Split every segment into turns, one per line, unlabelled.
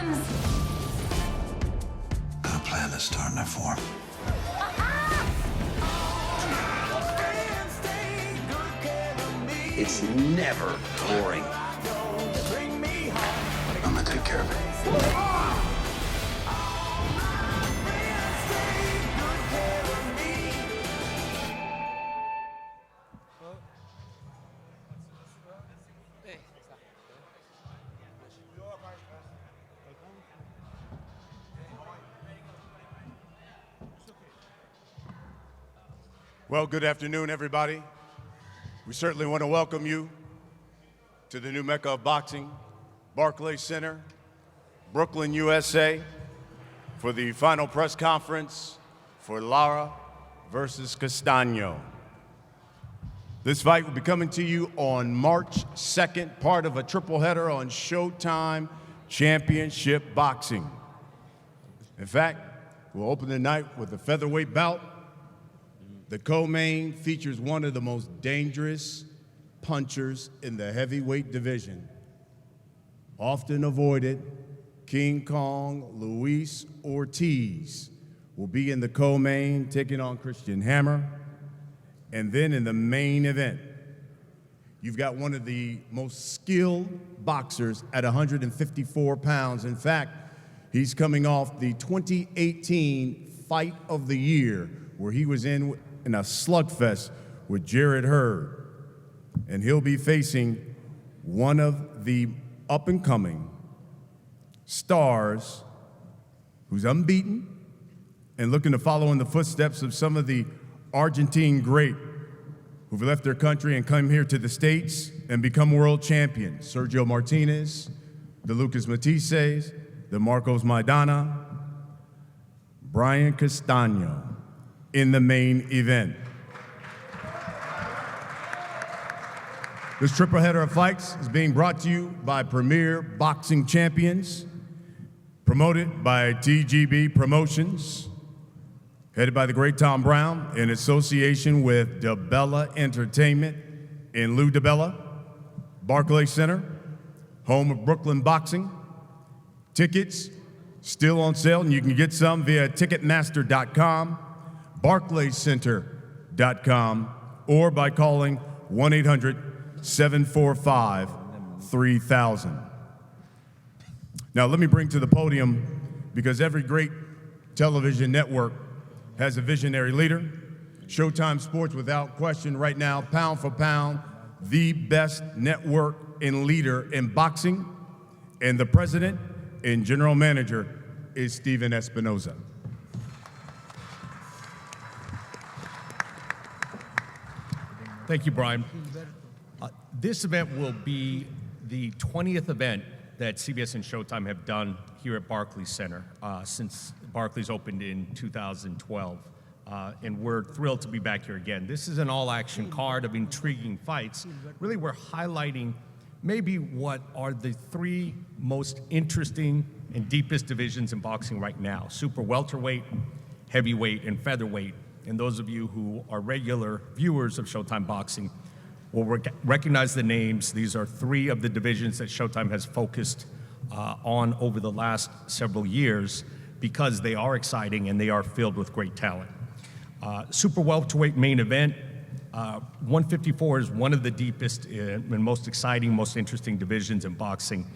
hands!
Got a plan to start in that form.
It's never boring.
I'm gonna take care of it.
Well, good afternoon, everybody. We certainly want to welcome you to the new Mecca of boxing, Barclays Center, Brooklyn, USA, for the final press conference for Lara versus Castano. This fight will be coming to you on March 2nd, part of a triple header on SHOWTIME Championship Boxing. In fact, we'll open the night with a featherweight bout. The co-main features one of the most dangerous punchers in the heavyweight division. Often avoided, King Kong Luis Ortiz will be in the co-main, taking on Christian Hammer. And then in the main event, you've got one of the most skilled boxers at 154 pounds. In fact, he's coming off the 2018 Fight of the Year, where he was in a slugfest with Jarrett Hurd. And he'll be facing one of the up-and-coming stars who's unbeaten and looking to follow in the footsteps of some of the Argentine great who've left their country and come here to the States and become world champions. Sergio Martinez, the Lucas Matisses, the Marcos Maidana, Brian Castano in the main event. This triple header of fights is being brought to you by Premier Boxing Champions, promoted by TGB Promotions, headed by the great Tom Brown, in association with DeBella Entertainment in Lou DeBella, Barclays Center, home of Brooklyn Boxing. Tickets still on sale, and you can get some via Ticketmaster.com, BarclaysCenter.com, or by calling 1-800-745-3000. Now let me bring to the podium, because every great television network has a visionary leader. Showtime Sports, without question, right now, pound for pound, the best network and leader in boxing, and the president and general manager is Steven Espinoza.
Thank you, Brian. This event will be the 20th event that CBS and Showtime have done here at Barclays Center since Barclays opened in 2012. And we're thrilled to be back here again. This is an all-action card of intriguing fights. Really, we're highlighting maybe what are the three most interesting and deepest divisions in boxing right now: super welterweight, heavyweight, and featherweight. And those of you who are regular viewers of Showtime Boxing will recognize the names. These are three of the divisions that Showtime has focused on over the last several years, because they are exciting and they are filled with great talent. Super welterweight main event, 154 is one of the deepest and most exciting, most interesting divisions in boxing.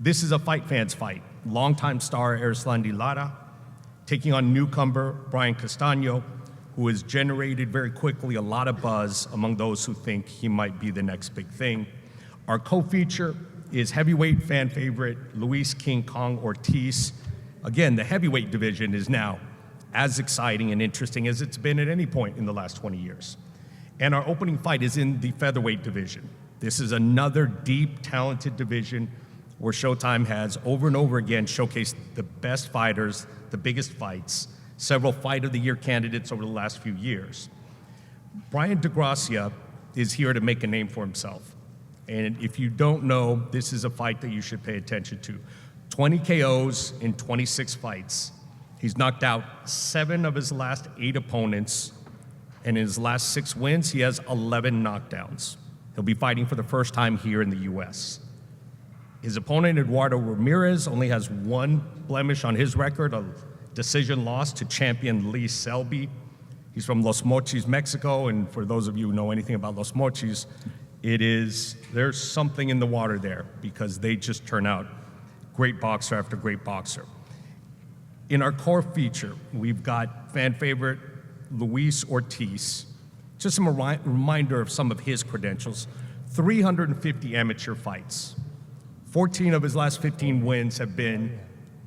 This is a fight fans fight. Longtime star Erislandy Lara taking on newcomer Brian Castano, who has generated very quickly a lot of buzz among those who think he might be the next big thing. Our co-feature is heavyweight fan favorite Luis King Kong Ortiz. Again, the heavyweight division is now as exciting and interesting as it's been at any point in the last 20 years. And our opening fight is in the featherweight division. This is another deep, talented division where Showtime has over and over again showcased the best fighters, the biggest fights, several Fight of the Year candidates over the last few years. Brian Gracia is here to make a name for himself. And if you don't know, this is a fight that you should pay attention to. 20 KOs in 26 fights. He's knocked out 7 of his last 8 opponents, and in his last 6 wins, he has 11 knockdowns. He'll be fighting for the first time here in the US. His opponent, Eduardo Ramirez, only has one blemish on his record, a decision loss to champion Lee Selby. He's from Los Mochis, Mexico, and for those of you who know anything about Los Mochis, there's something in the water there because they just turn out great boxer after great boxer. In our core feature, we've got fan favorite Luis Ortiz. Just a reminder of some of his credentials. 350 amateur fights. 14 of his last 15 wins have been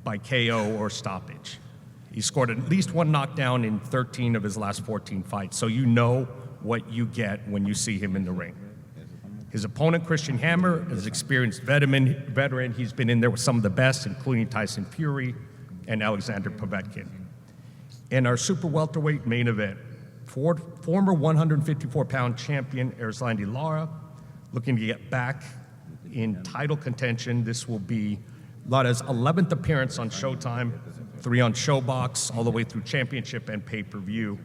by KO or stoppage. He scored at least one knockdown in 13 of his last 14 fights, so you know what you get when you see him in the ring. His opponent, Christian Hammer, is an experienced veteran. He's been in there with some of the best, including Tyson Fury and Alexander Povetkin. In our super welterweight main event, former 154-pound champion Erislandy Lara, looking to get back in title contention. This will be Lara's 11th appearance on Showtime, 3 on SHOBox, all the way through championship and pay-per-view.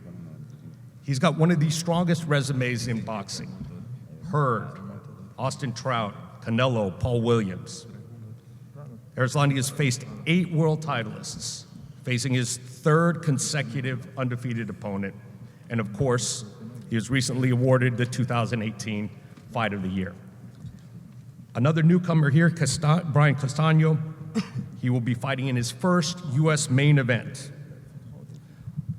He's got one of the strongest resumes in boxing. Hurd, Austin Trout, Canelo, Paul Williams. Erislandy has faced 8 world titleists, facing his 3rd consecutive undefeated opponent. And of course, he was recently awarded the 2018 Fight of the Year. Another newcomer here, Brian Castano. He will be fighting in his first U.S. main event.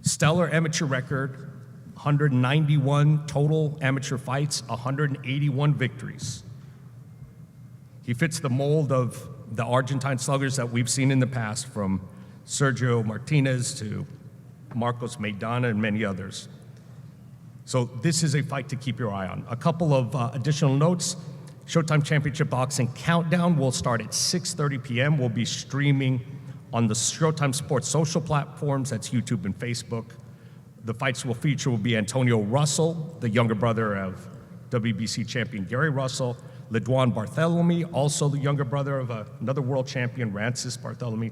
Stellar amateur record, 191 total amateur fights, 181 victories. He fits the mold of the Argentine sluggers that we've seen in the past, from Sergio Martinez to Marcos Maidana and many others. So this is a fight to keep your eye on. A couple of additional notes. Showtime Championship Boxing Countdown will start at 6:30 p.m. We'll be streaming on the Showtime Sports social platforms, that's YouTube and Facebook. The fights will feature will be Antonio Russell, the younger brother of WBC champion Gary Russell, Ledwan Barthelemy, also the younger brother of another world champion, Rancis Barthelemy,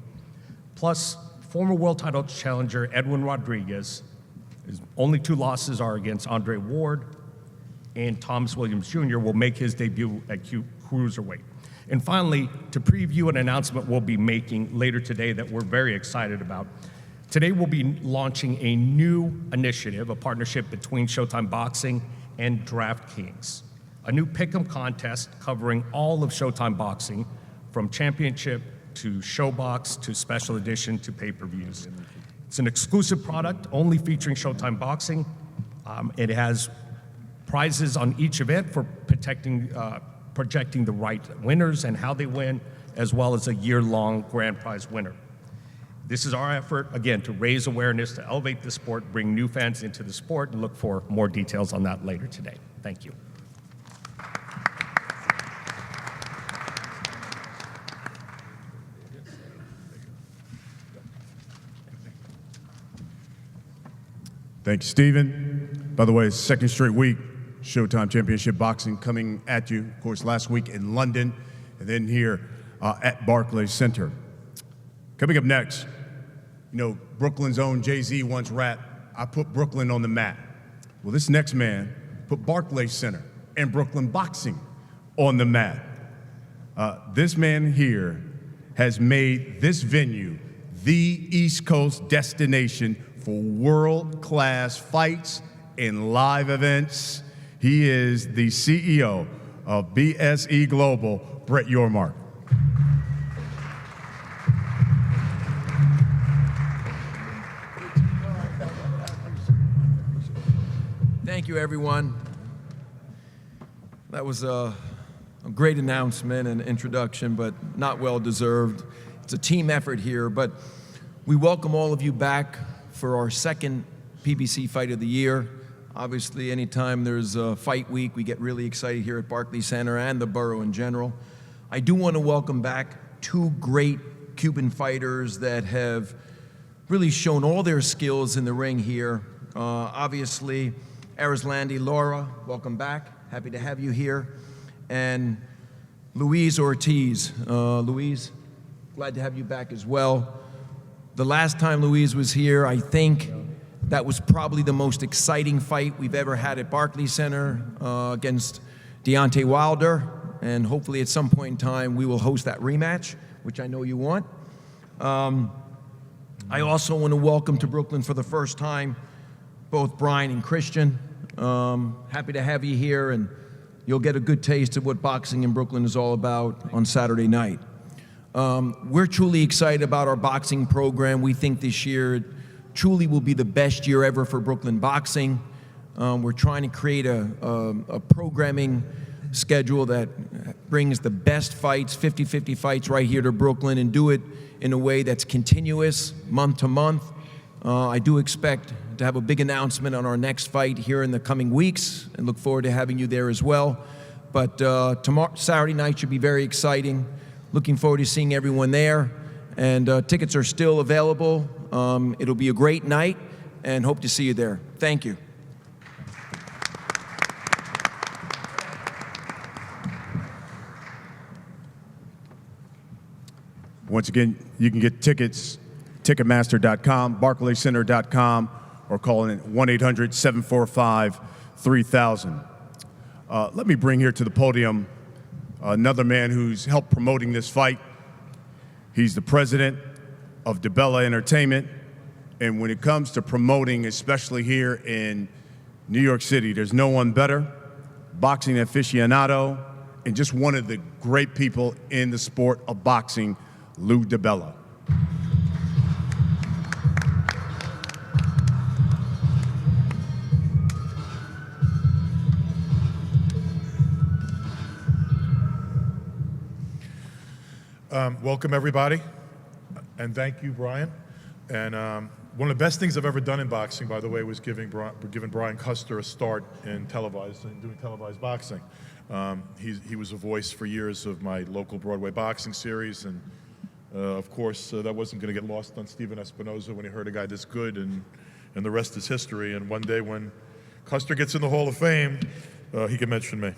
plus former world title challenger Edwin Rodriguez. His only 2 losses are against Andre Ward, and Thomas Williams Jr. will make his debut at cruiserweight. And finally, to preview an announcement we'll be making later today that we're very excited about. Today we'll be launching a new initiative, a partnership between Showtime Boxing and DraftKings. A new pick'em contest covering all of Showtime Boxing, from championship to SHOBox to special edition to pay-per-views. It's an exclusive product only featuring Showtime Boxing. It has prizes on each event for projecting the right winners and how they win, as well as a year-long grand prize winner. This is our effort, again, to raise awareness, to elevate the sport, bring new fans into the sport, and look for more details on that later today. Thank you.
Thank you, Stephen. By the way, second straight week, Showtime Championship Boxing coming at you, of course, last week in London, and then here at Barclays Center. Coming up next, you know, Brooklyn's own Jay-Z once rapped, "I put Brooklyn on the map." Well, this next man put Barclays Center and Brooklyn boxing on the map. This man here has made this venue the East Coast destination for world-class fights and live events. He is the CEO of BSE Global, Brett Yormark.
Thank you, everyone. That was a great announcement and introduction, but not well deserved. It's a team effort here, but we welcome all of you back for our second PBC Fight of the Year. Obviously, anytime there's a fight week, we get really excited here at Barclays Center and the borough in general. I do want to welcome back 2 great Cuban fighters that have really shown all their skills in the ring here. Obviously, Erislandy Lara, welcome back. Happy to have you here. And Luis Ortiz. Luis, glad to have you back as well. The last time Luis was here, I think that was probably the most exciting fight we've ever had at Barclays Center against Deontay Wilder. and hopefully at some point in time we will host that rematch, which I know you want. I also want to welcome to Brooklyn for the first time both Brian and Christian. Happy to have you here, and you'll get a good taste of what boxing in Brooklyn is all about on Saturday night. We're truly excited about our boxing program. We think this year truly will be the best year ever for Brooklyn boxing. We're trying to create a programming schedule that brings the best fights, 50-50 fights right here to Brooklyn, and do it in a way that's continuous, month to month. I do expect to have a big announcement on our next fight here in the coming weeks, and look forward to having you there as well. But tomorrow, Saturday night should be very exciting. Looking forward to seeing everyone there, and tickets are still available. It'll be a great night, and hope to see you there. Thank you.
Once again, you can get tickets, Ticketmaster.com, BarclaysCenter.com, or call in 1-800-745-3000. Let me bring here to the podium another man who's helped promoting this fight. He's the president of DeBella Entertainment, and when it comes to promoting, especially here in New York City, there's no one better. Boxing aficionado, and just one of the great people in the sport of boxing, Lou DeBella.
Welcome, everybody, and thank you, Brian. And one of the best things I've ever done in boxing, by the way, was giving Brian Custer a start in doing televised boxing. He was a voice for years of my local Broadway boxing series, and of course, that wasn't going to get lost on Stephen Espinoza when he heard a guy this good, and the rest is history. And one day when Custer gets in the Hall of Fame, he can mention me.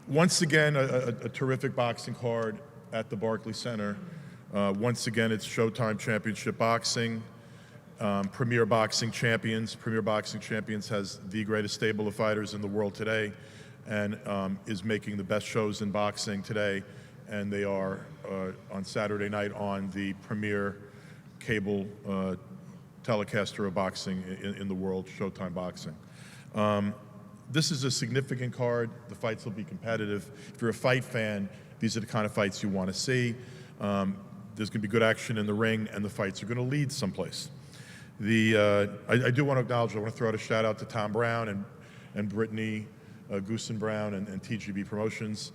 Once again, a terrific boxing card at the Barclays Center. Once again, it's Showtime Championship Boxing, Premier Boxing Champions. Premier Boxing Champions has the greatest stable of fighters in the world today, and is making the best shows in boxing today. And they are on Saturday night on the premier cable telecaster of boxing in the world, Showtime Boxing. This is a significant card. The fights will be competitive. If you're a fight fan, these are the kind of fights you want to see. There's going to be good action in the ring, and the fights are going to lead someplace. I do want to acknowledge, I want to throw out a shout out to Tom Brown and Brittany Goosen Brown and TGB Promotions,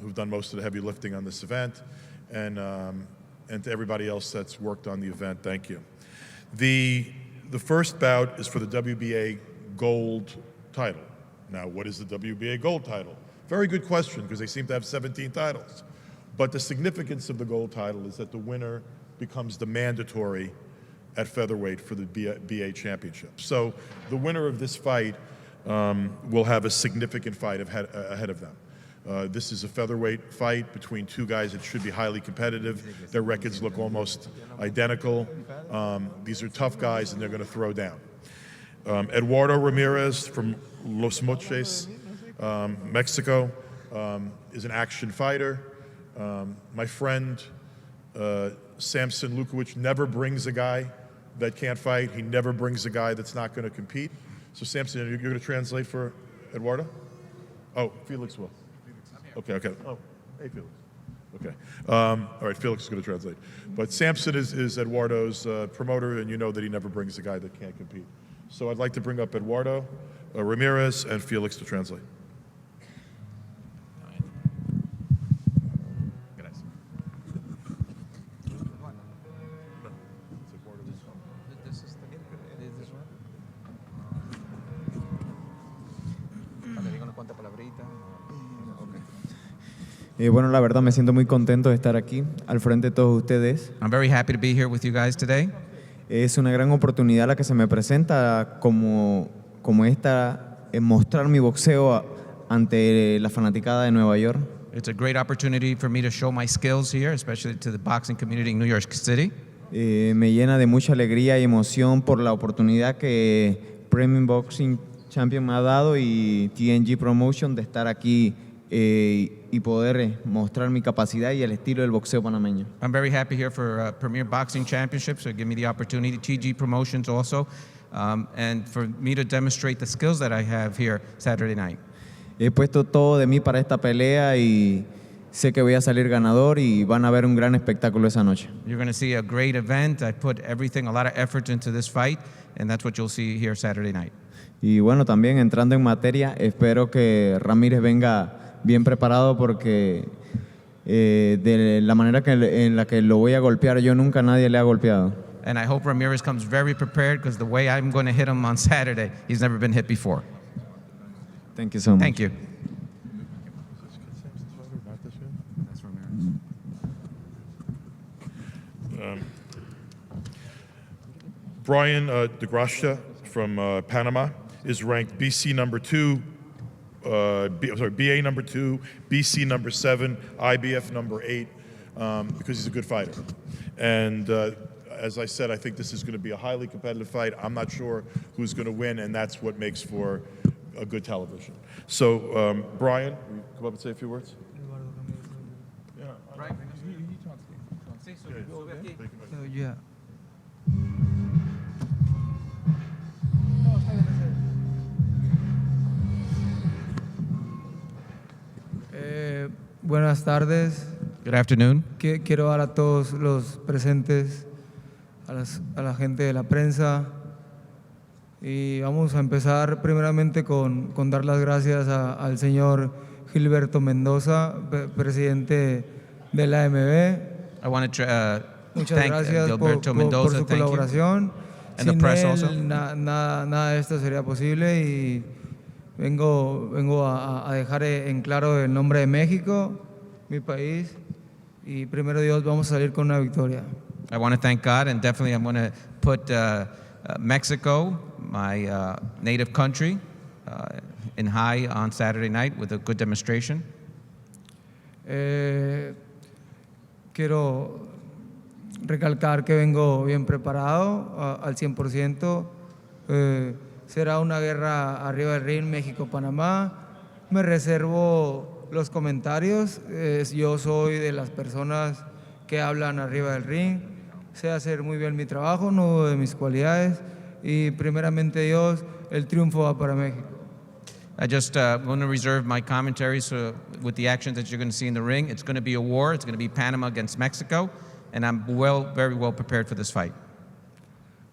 who've done most of the heavy lifting on this event, and to everybody else that's worked on the event, thank you. The first bout is for the WBA Gold Title. Now, what is the WBA Gold Title? Very good question, because they seem to have 17 titles. But the significance of the Gold Title is that the winner becomes the mandatory at featherweight for the BA Championship. So the winner of this fight will have a significant fight ahead of them. This is a featherweight fight between two guys that should be highly competitive. Their records look almost identical. These are tough guys, and they're going to throw down. Eduardo Ramirez from Los Mochis, Mexico, is an action fighter. My friend Samson Lukowicz never brings a guy that can't fight. He never brings a guy that's not going to compete. So Samson, you're going to translate for Eduardo? Oh, Felix will. Okay. Oh, hey, Felix. Okay. All right, Felix is going to translate. But Samson is Eduardo's promoter, and you know that he never brings a guy that can't compete. So I'd like to bring up Eduardo Ramirez and Felix to translate.
Bueno, la verdad me siento muy contento de estar aquí al frente de todos ustedes.
I'm very happy to be here with you guys today.
Es una gran oportunidad la que se me presenta como esta, mostrar mi boxeo ante la fanaticada de Nueva York.
It's a great opportunity for me to show my skills here, especially to the boxing community in New York City.
Me llena de mucha alegría y emoción por la oportunidad que Premier Boxing Champion me ha dado y TNG Promotion de estar aquí y poder mostrar mi capacidad y el estilo del boxeo panameño.
I'm very happy here for Premier Boxing Championships, so give me the opportunity, TG Promotions also, and for me to demonstrate the skills that I have here Saturday night.
He puesto todo de mí para esta pelea y sé que voy a salir ganador y van a ver un gran espectáculo esa noche.
You're going to see a great event. I put everything, a lot of effort into this fight, and that's what you'll see here Saturday night.
Y bueno, también entrando en materia, espero que Ramírez venga bien preparado porque de la manera en la que lo voy a golpear, yo nunca a nadie le ha golpeado.
And I hope Ramirez comes very prepared because the way I'm going to hit him on Saturday, he's never been hit before.
Thank you so much.
Thank you.
Brian Gracia from Panama is ranked BC number 2, BA number 2, BC number 7, IBF number 8, because he's a good fighter. And as I said, I think this is going to be a highly competitive fight. I'm not sure who's going to win, and that's what makes for a good television. So, Brian, will you come up and say a few words?
Yeah. Buenas tardes.
Good afternoon.
Quiero dar a todos los presentes, a la gente de la prensa, y vamos a empezar primeramente con dar las gracias al señor Gilberto Mendoza, presidente de la AMB.
I want to
Muchas
thank
gracias
Gilberto
por
Mendoza.
su
Thank you.
colaboración.
And the
Sin
press
él,
also.
nada de esto sería posible, y vengo a dejar en claro el nombre de México, mi país, y primero Dios vamos a salir con una victoria.
I want to thank God, and definitely I'm going to put Mexico, my native country, in high on Saturday night with a good demonstration.
Quiero recalcar que vengo bien preparado, al 100%. Será una guerra arriba del ring, México-Panamá. Me reservo los comentarios. Yo soy de las personas que hablan arriba del ring. Sé hacer muy bien mi trabajo, no dudo de mis cualidades. Y primeramente Dios, el triunfo va para México.
I just want to reserve my commentaries with the actions that you're going to see in the ring. It's going to be a war. It's going to be Panama against Mexico, and I'm very well prepared for this fight.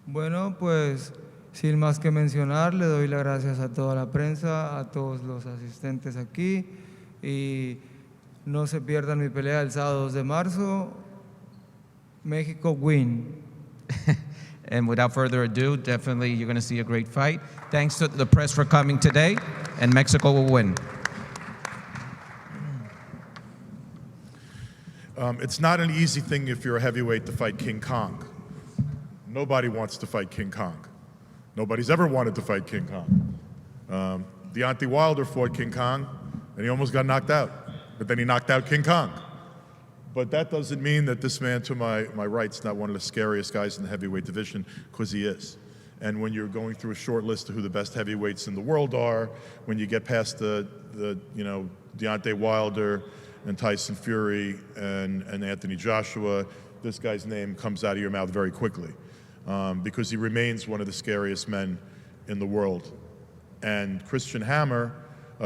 Bueno, pues sin más que mencionar, le doy las gracias a toda la prensa, a todos los asistentes aquí, y no se pierdan mi pelea el sábado 2 de marzo. México win.
And without further ado, definitely you're going to see a great fight. Thanks to the press for coming today, and Mexico will win.
It's not an easy thing if you're a heavyweight to fight King Kong. Nobody wants to fight King Kong. Nobody's ever wanted to fight King Kong. Deontay Wilder fought King Kong, and he almost got knocked out. But then he knocked out King Kong. But that doesn't mean that this man to my right's not one of the scariest guys in the heavyweight division, because he is. And when you're going through a short list of who the best heavyweights in the world are, when you get past the Deontay Wilder and Tyson Fury and Anthony Joshua, this guy's name comes out of your mouth very quickly, because he remains one of the scariest men in the world. And Christian Hammer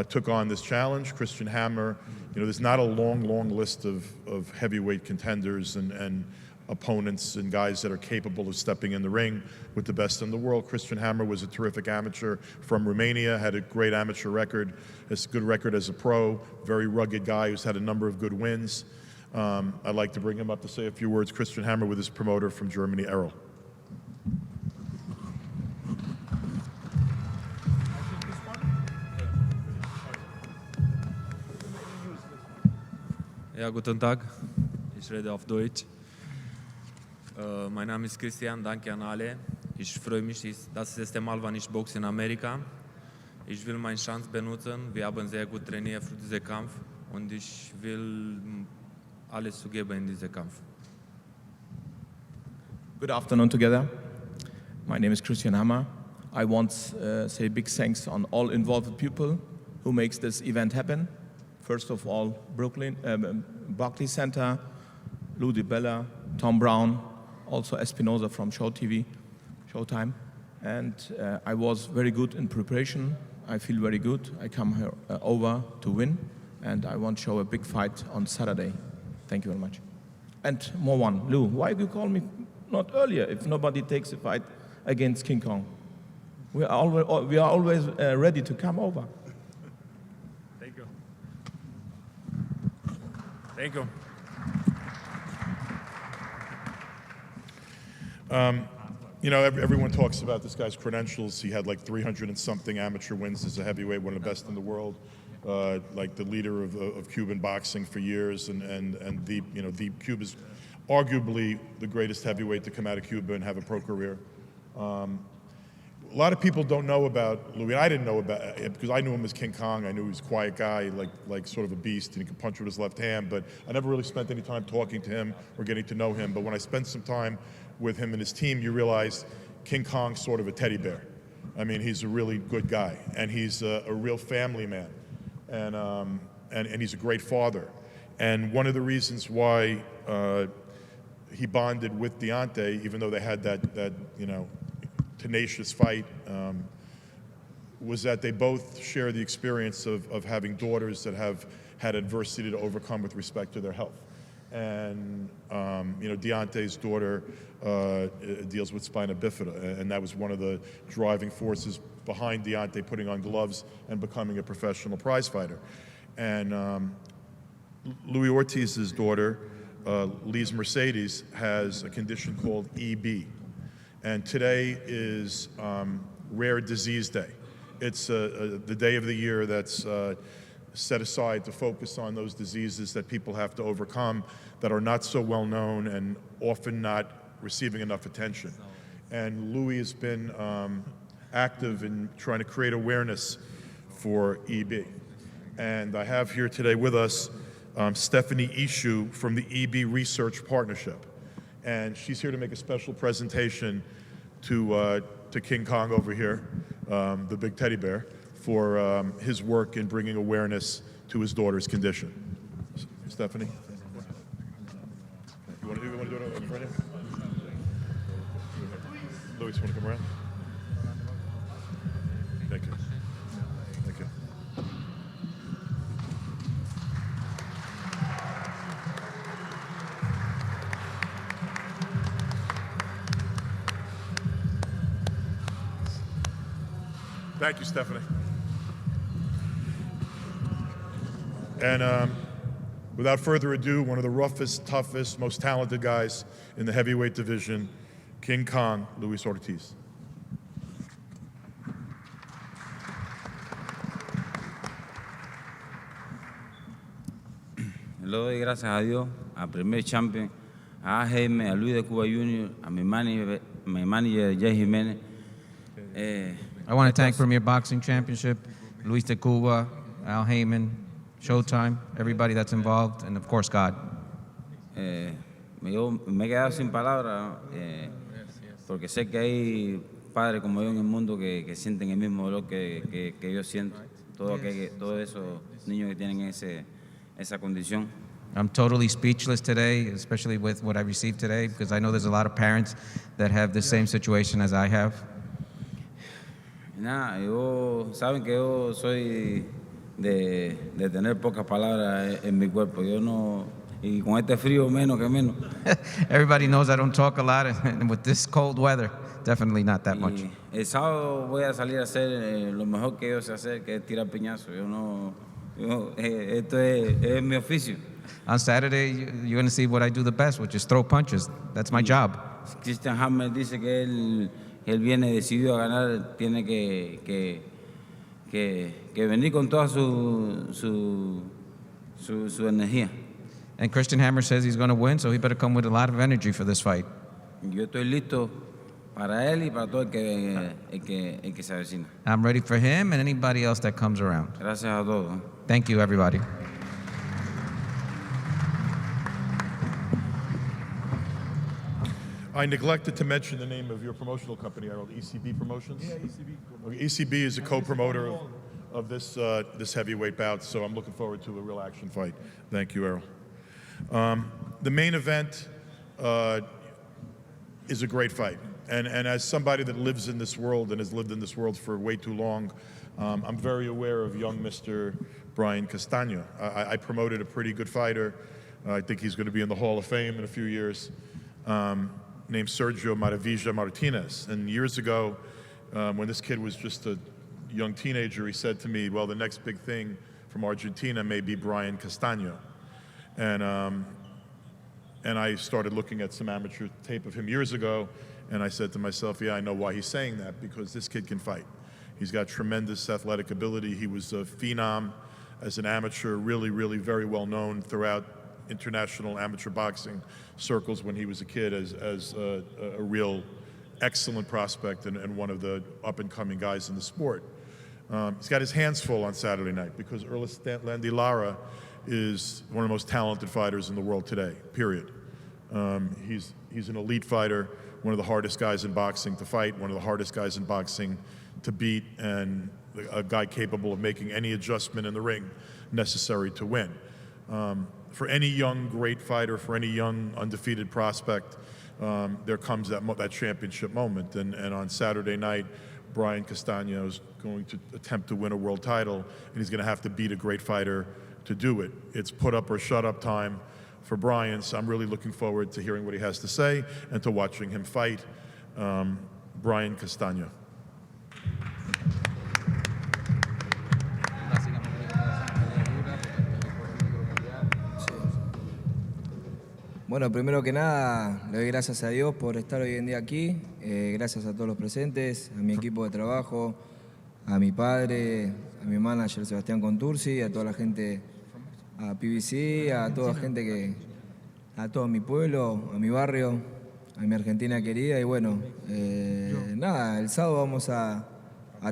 took on this challenge. Christian Hammer, there's not a long list of heavyweight contenders and opponents and guys that are capable of stepping in the ring with the best in the world. Christian Hammer was a terrific amateur from Romania, had a great amateur record, has a good record as a pro, very rugged guy who's had a number of good wins. I'd like to bring him up to say a few words. Christian Hammer with his promoter from Germany, Errol.
Ja, guten Tag. Ich rede auf Deutsch. Mein Name ist Christian, danke an alle. Ich freue mich, das ist das erste Mal, wann ich boxe in Amerika. Ich will meine Chance benutzen. Wir haben sehr gut trainiert für diesen Kampf und ich will alles zu geben in diesem Kampf.
Good afternoon together. My name is Christian Hammer.
I want to say big thanks on all involved people who makes this event happen. First of all, Barclays Center, Lou DiBella, Tom Brown, also Espinoza from Showtime. And I was very good in preparation. I feel very good. I come here over to win, and I want to show a big fight on Saturday. Thank you very much. And more one, Lou, why do you call me not earlier if nobody takes a fight against King Kong? We are always ready to come over.
Thank you. Thank you.
You know, everyone talks about this guy's credentials. He had like 300 and something amateur wins as a heavyweight, one of the best in the world, like the leader of Cuban boxing for years, and Cuba's arguably the greatest heavyweight to come out of Cuba and have a pro career. A lot of people don't know about Louis. I didn't know about it because I knew him as King Kong. I knew he was a quiet guy, like sort of a beast, and he could punch with his left hand, but I never really spent any time talking to him or getting to know him. But when I spent some time with him and his team, you realize King Kong's sort of a teddy bear. I mean, he's a really good guy, and he's a real family man, and he's a great father. And one of the reasons why he bonded with Deontay, even though they had that tenacious fight, was that they both share the experience of having daughters that have had adversity to overcome with respect to their health. And Deontay's daughter deals with spina bifida, and that was one of the driving forces behind Deontay putting on gloves and becoming a professional prize fighter. And Louis Ortiz's daughter, Lise Mercedes, has a condition called EB. And today is Rare Disease Day. It's the day of the year that's set aside to focus on those diseases that people have to overcome that are not so well known and often not receiving enough attention. And Louis has been active in trying to create awareness for EB. And I have here today with us Stephanie Ishu from the EB Research Partnership. And she's here to make a special presentation to King Kong over here, the big teddy bear, for his work in bringing awareness to his daughter's condition. Stephanie? You want to do it in front of you? Louis, you want to come around? Thank you. Thank you. Thank you, Stephanie. And without further ado, one of the roughest, toughest, most talented guys in the heavyweight division, King Kong, Luis Ortiz.
Le doy gracias a Dios, al primer champion, a AGM, a Luis de Cuba Jr., a mi manager Jay Jiménez.
I want to thank Premier Boxing Championship, Luis de Cuba, Al Heyman, Showtime, everybody that's involved, and of course God.
Me he quedado sin palabras porque sé que hay padres como yo en el mundo que sienten el mismo dolor que yo siento. Todos esos niños que tienen esa condición.
I'm totally speechless today, especially with what I received today, because I know there's a lot of parents that have the same situation as I have.
Nada, saben que yo soy de tener pocas palabras en mi cuerpo. Yo no, y con este frío menos que menos.
Everybody knows I don't talk a lot, and with this cold weather, definitely not that much.
El sábado voy a salir a hacer lo mejor que yo sé hacer, que es tirar piñazos. Esto es mi oficio.
On Saturday, you're going to see what I do the best, which is throw punches. That's my job.
Christian Hammer dice que él viene decidido a ganar, tiene que venir con toda su energía.
And Christian Hammer says he's going to win, so he better come with a lot of energy for this fight.
Yo estoy listo para él y para todo el que se avecina.
I'm ready for him and anybody else that comes around.
Gracias a todos.
Thank you, everybody.
I neglected to mention the name of your promotional company, Errol, ECB Promotions? Yeah, ECB. Okay, ECB is a co-promoter of this, this heavyweight bout, so I'm looking forward to a real action fight. Thank you, Errol. The main event is a great fight. And as somebody that lives in this world and has lived in this world for way too long, I'm very aware of young Mr. Brian Castano. I promoted a pretty good fighter. I think he's going to be in the Hall of Fame in a few years, named Sergio Maravilla Martinez. And years ago, when this kid was just a young teenager, he said to me, well, the next big thing from Argentina may be Brian Castano. And I started looking at some amateur tape of him years ago, and I said to myself, yeah, I know why he's saying that, because this kid can fight. He's got tremendous athletic ability. He was a phenom as an amateur, really, really very well known throughout international amateur boxing circles when he was a kid as a real excellent prospect and one of the up-and-coming guys in the sport. He's got his hands full on Saturday night because Erislandy Lara is one of the most talented fighters in the world today, period. He's an elite fighter, one of the hardest guys in boxing to fight, one of the hardest guys in boxing to beat, and a guy capable of making any adjustment in the ring necessary to win. For any young great fighter, for any young undefeated prospect, there comes that championship moment. And on Saturday night, Brian Castano is going to attempt to win a world title, and he's going to have to beat a great fighter to do it. It's put up or shut up time for Brian, so I'm really looking forward to hearing what he has to say and to watching him fight. Brian Castano.
Bueno, primero que nada, le doy gracias a Dios por estar hoy en día aquí, gracias a todos los presentes, a mi equipo de trabajo, a mi padre, a mi manager Sebastián Contursi, a toda la gente, a PBC, a toda la gente a todo mi pueblo, a mi barrio, a mi Argentina querida. Y bueno, nada, el sábado vamos a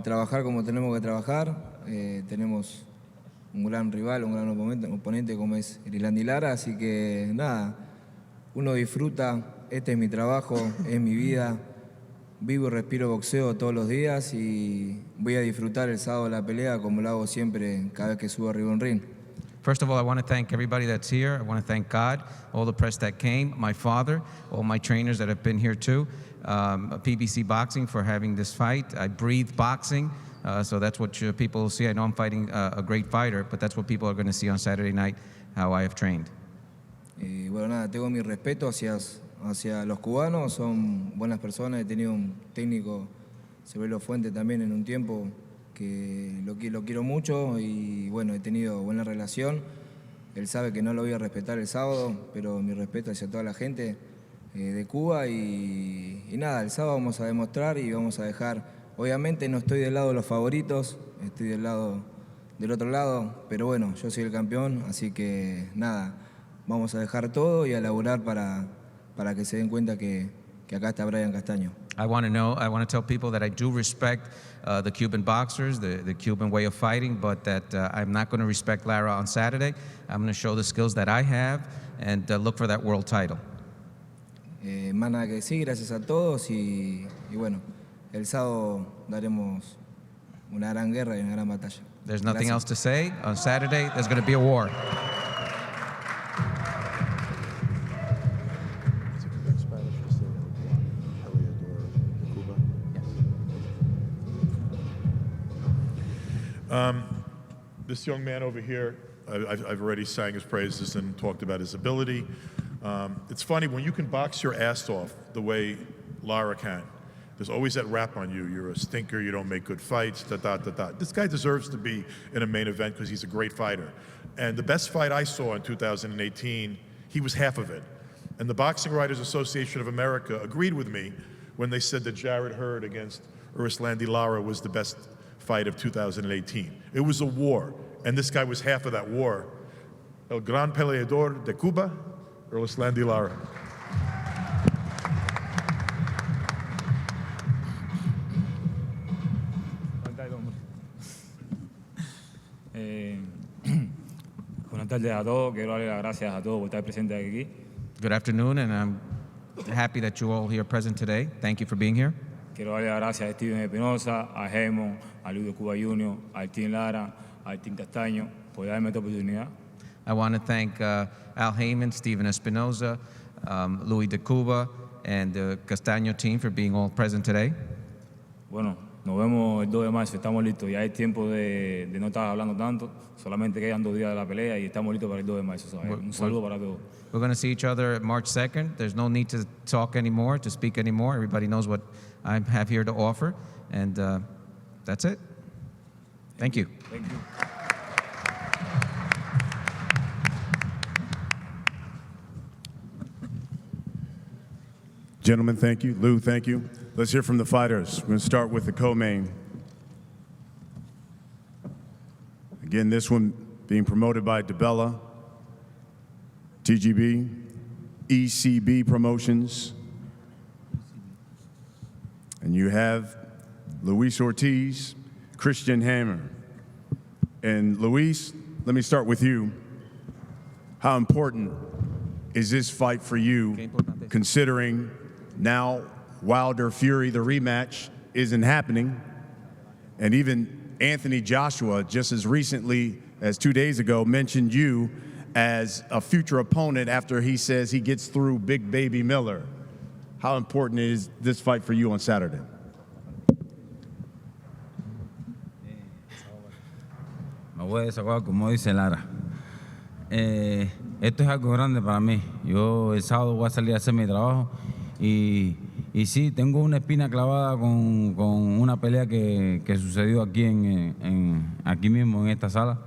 trabajar como tenemos que trabajar. Tenemos un gran rival, un gran oponente como es Erislandy Lara, así que nada, uno disfruta, este es mi trabajo, es mi vida, vivo y respiro boxeo todos los días y voy a disfrutar el sábado de la pelea como lo hago siempre cada vez que subo arriba a un ring.
First of all, I want to thank everybody that's here. I want to thank God, all the press that came, my father, all my trainers that have been here too, PBC Boxing for having this fight. I breathe boxing, so that's what people will see. I know I'm fighting a great fighter, but that's what people are going to see on Saturday night, how I have trained.
Bueno, nada, tengo mi respeto hacia los cubanos, son buenas personas. He tenido un técnico, Severo Fuente, también en un tiempo que lo quiero mucho y bueno, he tenido buena relación. Él sabe que no lo voy a respetar el sábado, pero mi respeto hacia toda la gente de Cuba y nada, el sábado vamos a demostrar y vamos a dejar, obviamente no estoy del lado de los favoritos, estoy del otro lado, pero bueno, yo soy el campeón, así que nada, vamos a dejar todo y a laburar para que se den cuenta que acá está Brian Castano.
I want to tell people that I do respect the Cuban boxers, the Cuban way of fighting, but that I'm not going to respect Lara on Saturday. I'm going to show the skills that I have and look for that world title.
Más nada que decir, gracias a todos y bueno, el sábado daremos una gran guerra y una gran batalla.
There's nothing else to say. On Saturday, there's going to be a war.
This young man over here, I've already sang his praises and talked about his ability. It's funny, when you can box your ass off the way Lara can, there's always that rap on you. You're a stinker, you don't make good fights, da-da-da-da. This guy deserves to be in a main event because he's a great fighter. And the best fight I saw in 2018, he was half of it. And the Boxing Writers Association of America agreed with me when they said that Jarrett Hurd against Erislandy Lara was the best fight of 2018. It was a war, and this guy was half of that war. El gran peleador de Cuba, Erislandy Lara.
Buenas tardes a todos, quiero darle las gracias a todos por estar presentes aquí.
Good afternoon, and I'm happy that you're all here present today. Thank you for being here.
Quiero darle las gracias a Steven Espinosa, a Hemo, a Wba Cuba Jr., al Team Lara, al Team Castaño por darme esta oportunidad.
I want to thank Al Heyman, Steven Espinosa, Louis de Cuba, and the Castaño team for being all present today.
Bueno, nos vemos el 2 de marzo, estamos listos. Ya es tiempo de no estar hablando tanto, solamente quedan 2 días de la pelea y estamos listos para el 2 de marzo. ¿Sabes? Un saludo para todos.
We're going to see each other March 2nd. There's no need to talk anymore, to speak anymore. Everybody knows what I have here to offer, and that's it. Thank you.
Thank you.
Gentlemen, thank you. Lou, thank you. Let's hear from the fighters. We're going to start with the co-main. Again, this one being promoted by DeBella, TGB, ECB Promotions. And you have Luis Ortiz, Christian Hammer. And Luis, let me start with you. How important is this fight for you, considering now Wilder Fury, the rematch, isn't happening, and even Anthony Joshua, just as recently as 2 days ago, mentioned you as a future opponent after he says he gets through Big Baby Miller. How important is this fight for you on Saturday?
Me voy a desahogar, como dice Lara. Esto es algo grande para mí. Yo el sábado voy a salir a hacer mi trabajo y sí, tengo una espina clavada con una pelea que sucedió aquí aquí mismo en esta sala.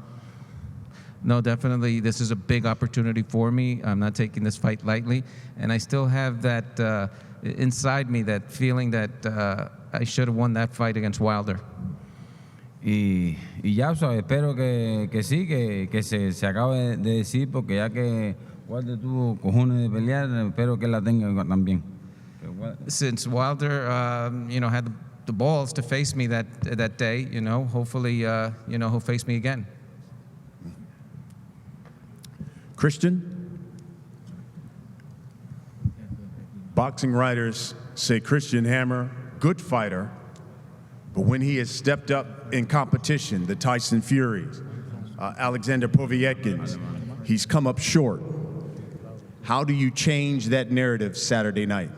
No, definitely, this is a big opportunity for me. I'm not taking this fight lightly, and I still have that inside me, that feeling that I should have won that fight against Wilder.
Y ya, ¿sabes? Espero que sí, que se acabe de decir, porque ya que Wilder tuvo cojones de pelear, espero que él la tenga también.
Since Wilder, had the balls to face me that day, hopefully, he'll face me again.
Christian? Boxing writers say Christian Hammer, good fighter, but when he has stepped up in competition, the Tyson Furies, Alexander Povietkins, he's come up short. How do you change that narrative Saturday night?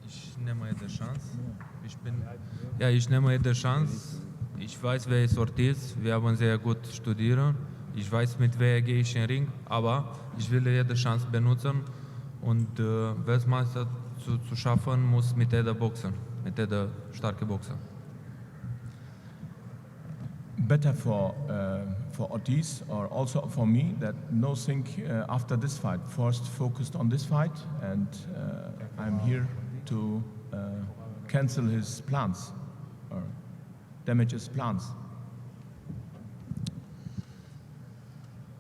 Ich nehme jede Chance. Ich weiß, wer ist Ortiz. Wir haben sehr gut studiert. Ich weiß, mit wer gehe ich in den Ring. Aber ich will jede Chance benutzen. Und Weltmeister zu schaffen, muss mit jeder boxen. Mit jeder starke Boxer.
Better for Ortiz or also for me that nothing after this fight. First focused on this fight, and I'm here to cancel his plans or damage his plans.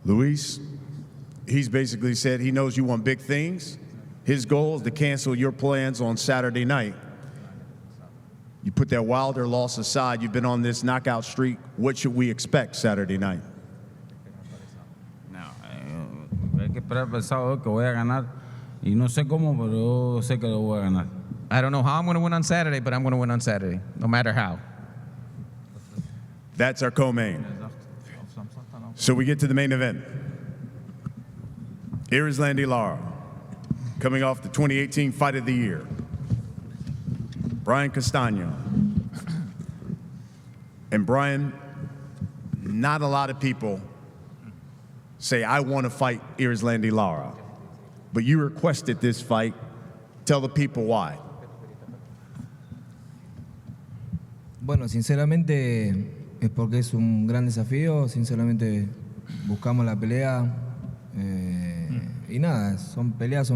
Luis, he's basically said he knows you want big things. His goal is to cancel your plans on Saturday night. You put that Wilder loss aside, you've been on this knockout streak. What should we expect Saturday night?
No, hay que esperar el sábado que voy a ganar. Y no sé cómo, pero yo sé que lo voy a ganar.
I don't know how I'm going to win on Saturday, but I'm going to win on Saturday, no matter how.
That's our co-main. So we get to the main event. Erislandy Lara, coming off the 2018 Fight of the Year. Brian Castano. And Brian, not a lot of people say, I want to fight Erislandy Lara. But you requested this fight. Tell the people why.
Bueno, sinceramente es porque es un gran desafío, sinceramente buscamos la pelea y nada, son peleas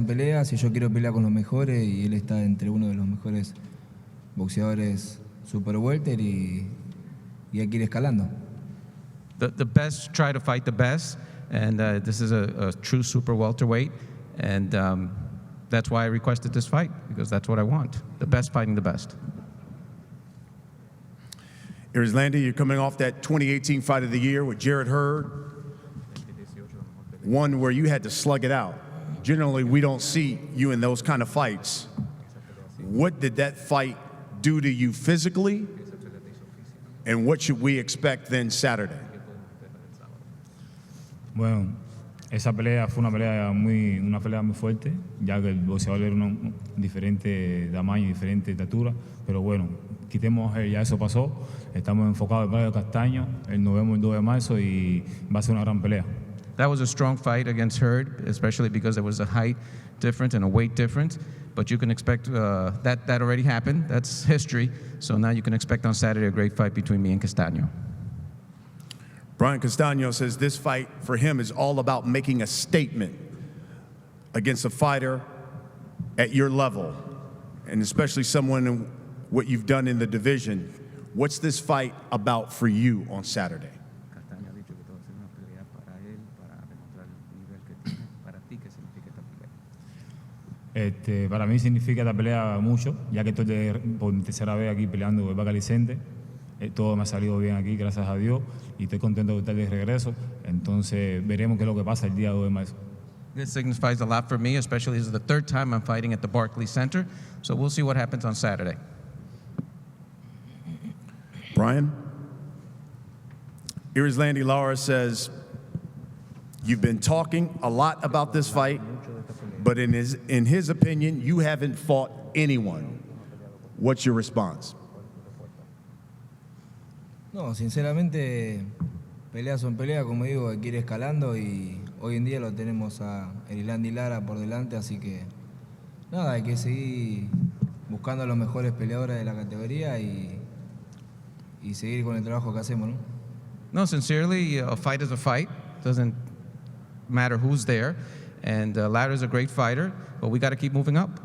y yo quiero pelear con los mejores y él está entre uno de los mejores boxeadores super welter y hay que ir escalando.
The best try to fight the best, and this is a true super welterweight, and that's why I requested this fight, because that's what I want, the best fighting the best.
Erislandy, you're coming off that 2018 Fight of the Year with Jarrett Hurd. one where you had to slug it out. Generally, we don't see you in those kind of fights. What did that fight do to you physically? And what should we expect then Saturday?
Bueno, esa pelea fue una pelea muy fuerte, ya que el boxeador era un diferente tamaño, diferente estatura, pero bueno, quitemos ya eso pasó, estamos enfocados en Brian Castano, nos vemos el 2 de marzo y va a ser una gran pelea.
That was a strong fight against Hurd, especially because there was a height difference and a weight difference. But you can expect that already happened. That's history. So now you can expect on Saturday a great fight between me and Castano.
Brian Castano says this fight for him is all about making a statement against a fighter at your level, and especially someone in what you've done in the division. What's this fight about for you on Saturday?
Para mí significa esta pelea mucho, ya que estoy por tercera vez aquí peleando Wba Gold. Todo me ha salido bien aquí, gracias a Dios, y estoy contento de estar de regreso. Entonces veremos qué es lo que pasa el día 2 de marzo.
This signifies a lot for me, especially this is the third time I'm fighting at the Barclays Center. So we'll see what happens on Saturday.
Brian, Erislandy Lara says, you've been talking a lot about this fight, but in his opinion, you haven't fought anyone. What's your response?
No, sinceramente, peleas son peleas, como digo, hay que ir escalando y hoy en día lo tenemos a Erislandy Lara por delante, así que nada, hay que seguir buscando a los mejores peleadores de la categoría y seguir con el trabajo que hacemos, ¿no?
No, sincerely, a fight is a fight. Doesn't matter who's there. And Lara's a great fighter, but we got to keep moving up.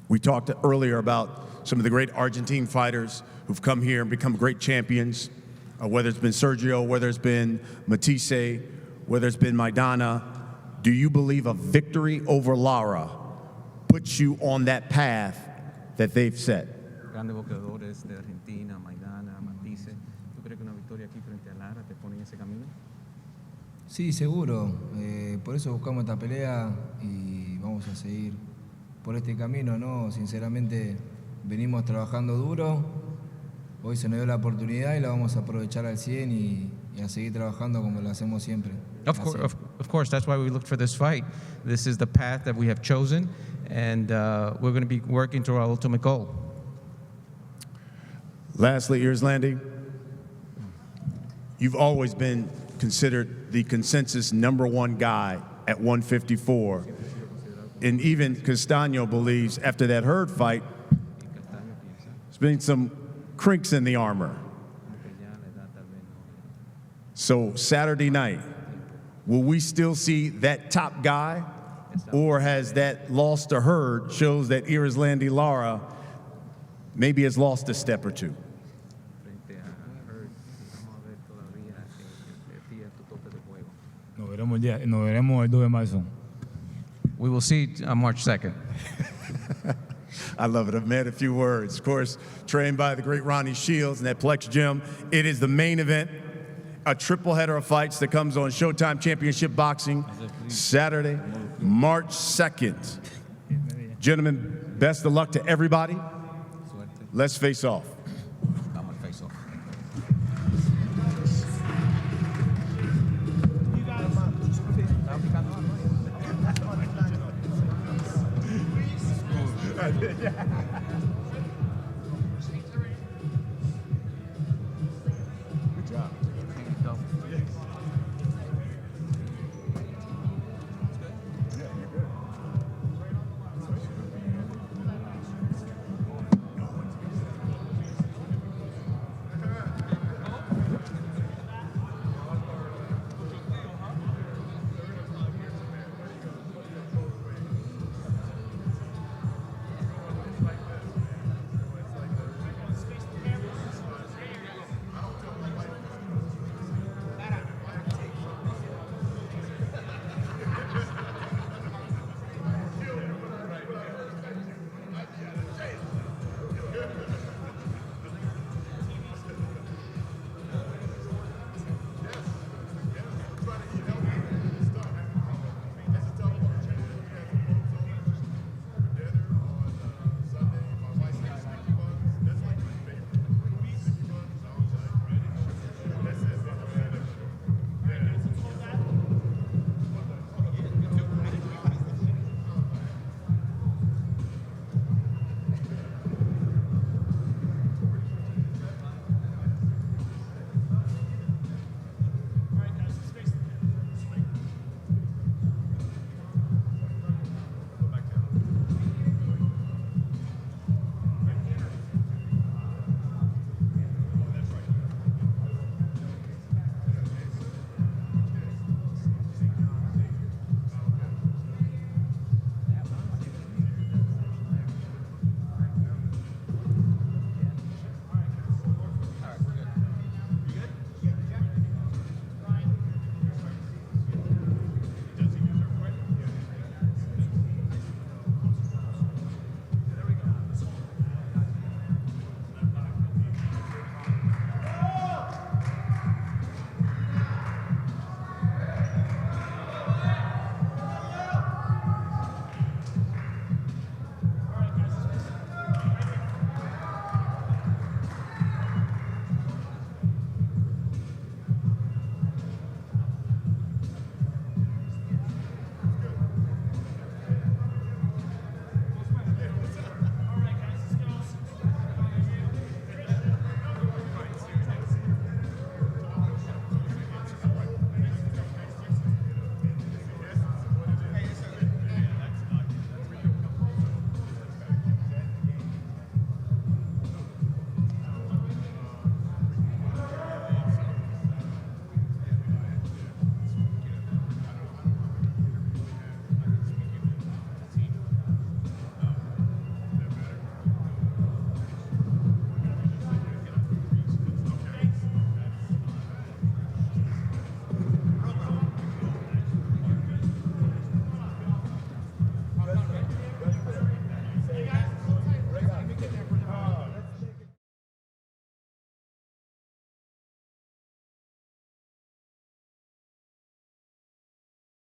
We talked earlier about some of the great Argentine fighters who've come here and become great champions, whether it's been Sergio, whether it's been Matisse, whether it's been Maidana. Do you believe a victory over Lara puts you on that path that they've set?
Grandes boxeadores de Argentina, Maidana, Matisse. ¿Tú crees que una victoria aquí frente a Lara te pone en ese camino?
Sí, seguro. Por eso buscamos esta pelea y vamos a seguir por este camino, ¿no? Sinceramente, venimos trabajando duro. Hoy se nos dio la oportunidad y la vamos a aprovechar al 100 y a seguir trabajando como lo hacemos siempre.
Of course, that's why we looked for this fight. This is the path that we have chosen, and we're going to be working to our ultimate goal.
Lastly, Erislandy, you've always been considered the consensus #1 guy at 154. And even Castano believes after that Hurd fight, there's been some crinks in the armor. So Saturday night, will we still see that top guy? Or has that loss to Hurd shows that Erislandy Lara maybe has lost a step or two?
Nos veremos el 2 de marzo.
We will see on March 2nd.
I love it. I've met a few words. Of course, trained by the great Ronnie Shields in that Plex gym. It is the main event, a triple header of fights that comes on Showtime Championship Boxing Saturday, March 2nd. Gentlemen, best of luck to everybody. Let's face off. Yeah.